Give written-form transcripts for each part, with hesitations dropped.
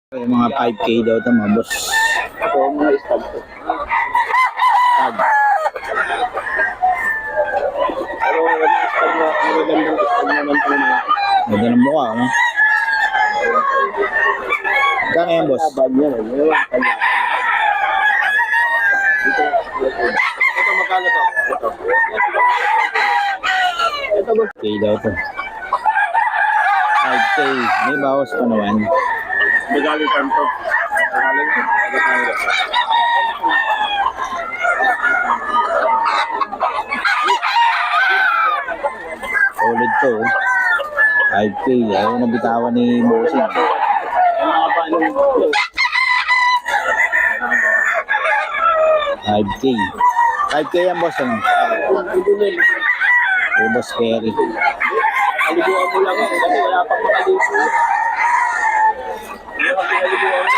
Yung mga 5K daw ito mga boss. Ito, mga stud to. Tag. Pero wala stud na, magandang stud naman po na. Ganda ng mukha, no? Gano'n yan, boss? Laban yan, yung kanya. Ito, magkano to? Ito, boss. 5K daw ito. 5K. May bawas pa naman. Magaling kanto. Magaling. Solid to. 5K. Ayaw na bitawan ni Bossing. Mga paano 5K. 5K yan, boss, ano? O, boss Perry. Kaliguan mo lang yan kasi wala pang makaligo. Kaliguan mo.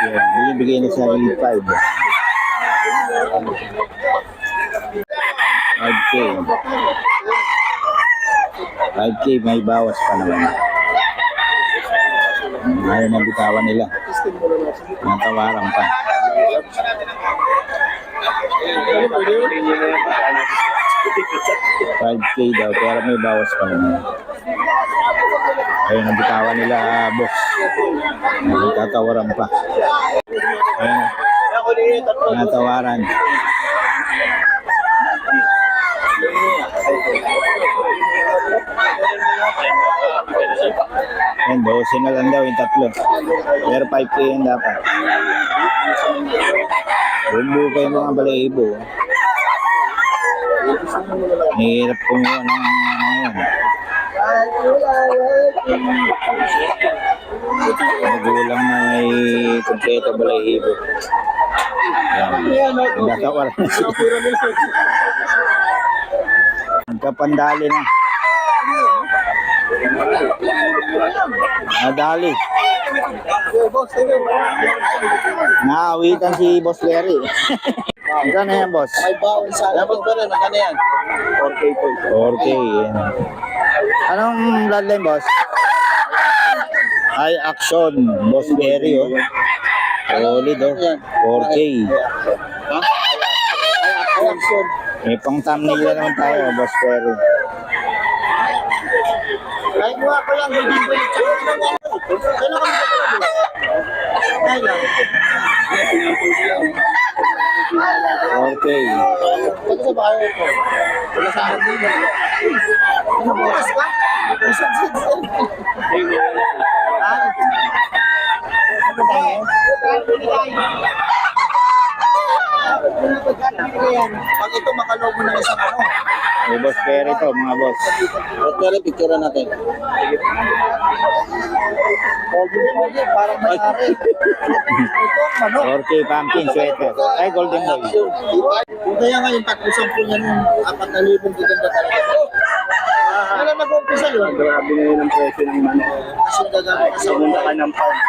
Yan. Binibigay na sa 5. 5K. 5K, may bawas pa naman. Ayaw na bitawan nila. Natawaran pa. 5K daw, pero may bawas pa naman. Ayun, ang bitawan nila, boss. Tatawaran pa. Ayun, natawaran. Ayun, 12 na lang daw yung tatlo. Pero 5K yan dapat. Bumbu pa yung mga balahibo. Hirap kumuha ng yan. Magulang na may kompleto balahibo. Yan. Nagkakawalan na siya. Nagkapandali na. Nadali. Naawitan si Boss Larry. Magkano yan, boss? May bawon sa labas pa rin, magkano yan? 4K po. 4K. Yan. Anong bloodline, boss? High action. Boss Larry, oh. Solid, oh. 4K. Ha? Ay, action. May pang thumbnail na naman tayo, Boss Larry. Kahit mo ako yung golden boy, tsaka kailan ka magkakaroon? Ay lang. 4K. Pagka sa bahay ko, wala sa akin. Ano bukas ka? Pag ito makalobo ng isang ano. May Boss Larry to, mga boss. Pero picture natin. Pogi, parang may-ari. Ito, ano? 4K pumpkin sweater. Ay, golden boy. Kung kaya nga yung 310 yan, 4,000 gaganda talaga. Kailan nag-umpisa yun? Grabe na yun ang presyo ng mano. Kasi gagamit ka sa muna ka ng pound.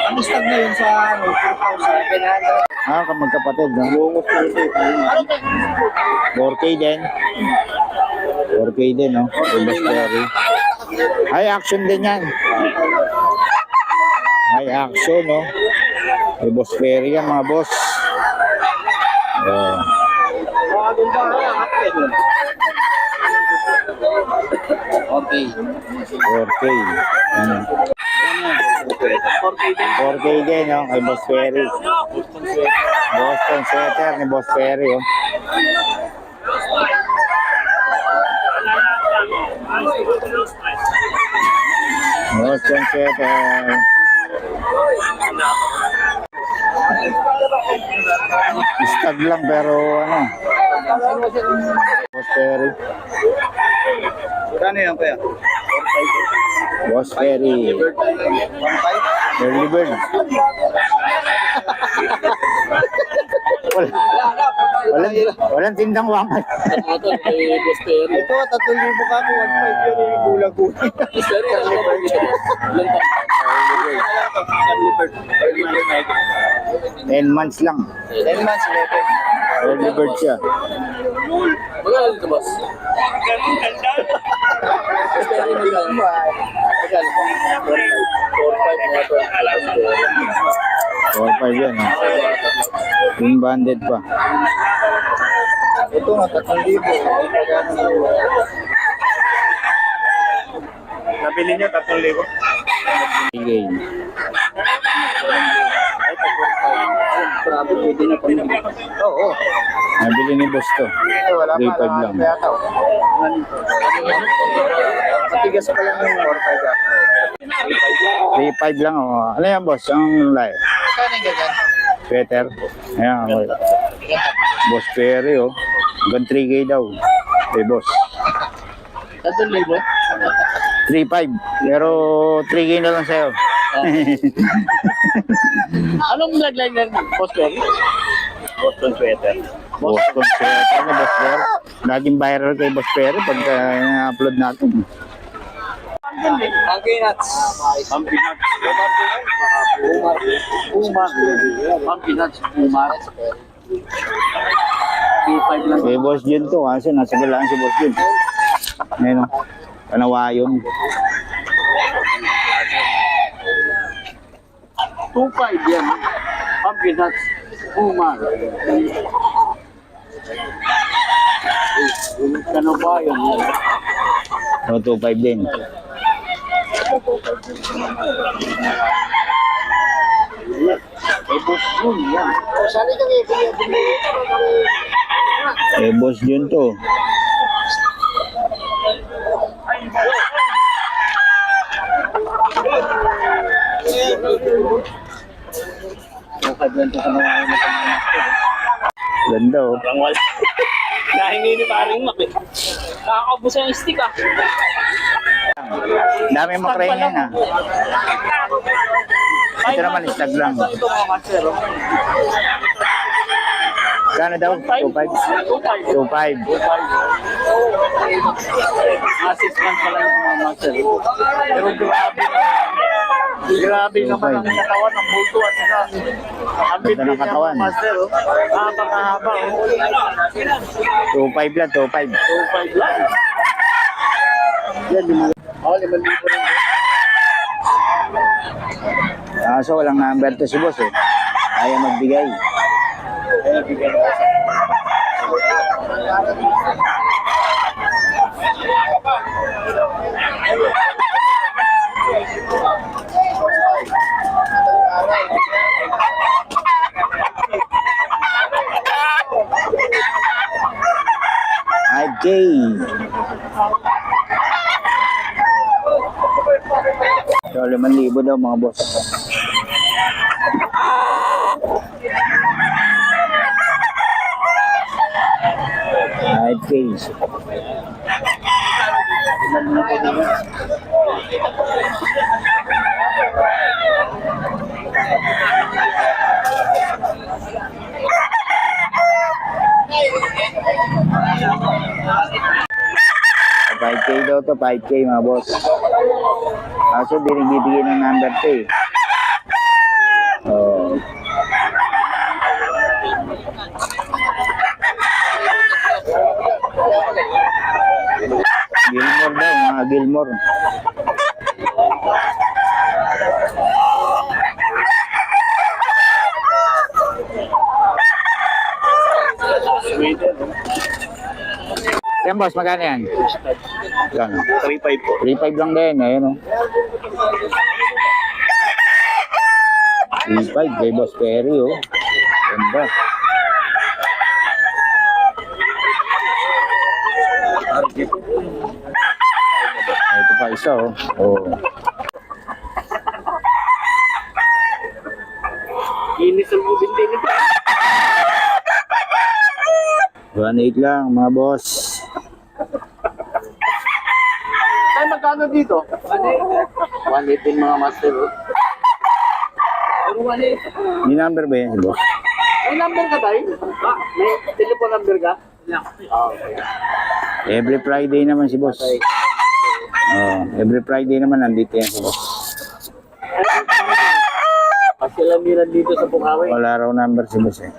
Ang stag na yun sa 4,000. Ah, magkapatid, no? Lungos na ito. Ano tayo? 4K din. 4K din, no? May Boss Larry. High action din yan. High action, no? May Boss Larry yan, mga boss. Oh. Okay. 4K. Ano? 4K din, no? Kay Boss Larry. Boston sweater ni Boss Larry, oh. Boston sweater. Stag lang pero ano. Boss Larry. Kano yan kaya? Boss Larry. Early bird. Wala. Walang tindang waman. Ito, kay Boss Perry. Ito, 3,000 ka mo. 1,500 yun yung bulag-bulag. Boss Perry, ano ba dito? Ilan taon? 10 months lang. 10 months, 11. Early bird siya. Magkano dito, boss? Boss Perry, magkano? Magkano? 4-5 na ito. 4-5 yan. Yung banded pa. Ito nga, 3,000. Nabili niya 3,000. Sige. Grabe, pwede na pa naman. Oo. Nabili ni boss to. Ito, wala pa. 3,500 lang. Matigas pa lang yung 4,500 ah. 3,500 lang. Oh. Ano yan boss? Ang live? Kano yung ganyan? Sweater. Ayan. Okay. Boss Perry oh. Hanggang 3K daw. Hey boss. 3,000? 3,500. Pero 3K na lang sa'yo. Anong nagline ng Boss Perry? Boston sweater. Boston sweater na boss Perry. Laging viral kay boss Perry pagka upload natin. Monkey nuts. Pumpkin nuts. Umar. Monkey nuts. Umar. 3,500 lang. Kay boss Jun to kasi nasa galaan si boss Jun. Ayun o. Panawayon. 2,500 yan. Pumpkin nuts. Umar. Kano ba yun? O 2,500 din. Eh, boss yun, yan. Kay boss Jun to. Nakablento ka na nga yung matang-master. Ganda oh. Rangwal. Nahingi ni paring Mac eh. Nakakabos yung stick ah. Dami makraya yan ah. Ito naman stag lang. Ito mga master. Gano daw? 2,500? 2,500. 6 months pa lang yung mga master. Pero grabe na. Grabe naman ang katawan ng bulto at saka ang Ganda ng bitin katawan. ng master. Napakahaba. 2,500 lang, 2,500. 2,500 lang. Yan, 5,000 rin. Kaso walang number to si boss eh. Ayaw magbigay. Kaya bigyan ko sa 5K. So, 5,000 daw mga boss. $5K. $5K daw to, 5K mga boss. Kaso di nagbibigay ng number to eh. Oh. Gilmore daw, mga Gilmore. Yan boss, magkano yan? Yan. 3,500 po. 3,500 lang din, ayun o. 3,500 kay Boss Perry o. Ganda. Ito pa isa o. Oh. Inis ang bubin din ito. 1,800 lang mga boss. Ay, magkano dito? 1,800 din mga master. Pero 1,800. May number ba yan si boss? May number ka tayo? May telephone number ka? Okay. Every Friday naman si boss. Oh, every Friday naman nandito yan si boss. Pasilamiran dito sa Bukawi. Wala raw number si boss eh.